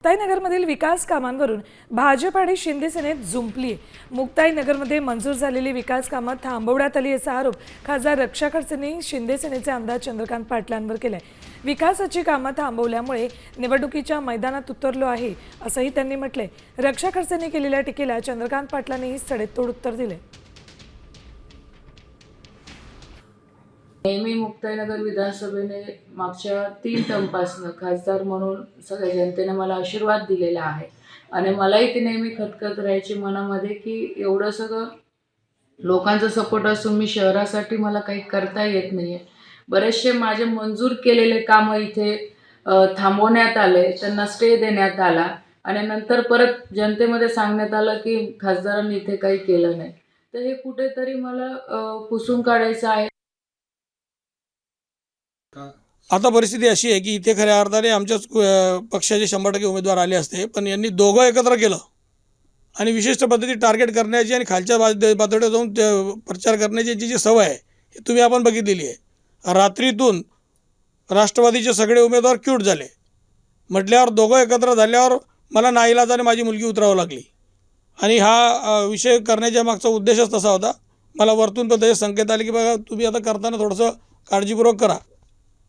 मुक्ताईनगरमधील विकास कामांवरून भाजप आणि शिंदे सेनेत जुंपली आहे। मुक्ताईनगरमध्ये मंजूर झालेली विकास कामं थांबवण्यात आली असा आरोप खासदार रक्षा खडसेंनी शिंदे सेनेचे आमदार चंद्रकांत पाटलांवर केलाय। विकासाची कामं थांबवल्यामुळे निवडणुकीच्या मैदानात उतरलो आहे असंही त्यांनी म्हटलंय। रक्षा खडसेंनी केलेल्या टीकेला चंद्रकांत पाटलांनी सडेतोड उत्तर दिले। नेहमी मुक्ताईनगर विधानसभेने मागच्या 3 टर्मपासून खासदार म्हणून सगळ्या जनतेने मला आशीर्वाद दिलेला आहे आणि मलाही ती नेहमी खतखत राहायची मनामध्ये की एवढं सगळं लोकांचा सपोर्ट असून मी शहरासाठी मला काही करता येत नाही आहे। बरेचसे माझे मंजूर केलेले कामं इथे थांबवण्यात आले, त्यांना स्टे देण्यात आला आणि नंतर परत जनतेमध्ये सांगण्यात आलं की खासदारांनी इथे काही केलं नाही। तर हे कुठेतरी मला पुसून काढायचं आहे। आता परिस्थिती अशी आहे की इथे खऱ्या अर्थाने आमच्याच पक्षाचे 100% उमेदवार आले असते, पण यांनी दोघं एकत्र केलं आणि विशिष्ट पद्धती टार्गेट करण्याची आणि खालच्या पातळीवर जाऊन प्रचार करण्याची जी सवय आहे ही तुम्ही आपण बघितलेली आहे। रात्रीतून राष्ट्रवादीचे सगळे उमेदवार क्यूट झाले म्हटल्यावर दोघं एकत्र झाल्यावर मला नाईलाजाने माझी मुलगी उतरावं लागली आणि हा विषय करण्याच्या मागचा उद्देशच तसा होता। मला वरतून पण त्याचे संकेत आले की बघा तुम्ही आता करताना थोडंसं काळजीपूर्वक करा।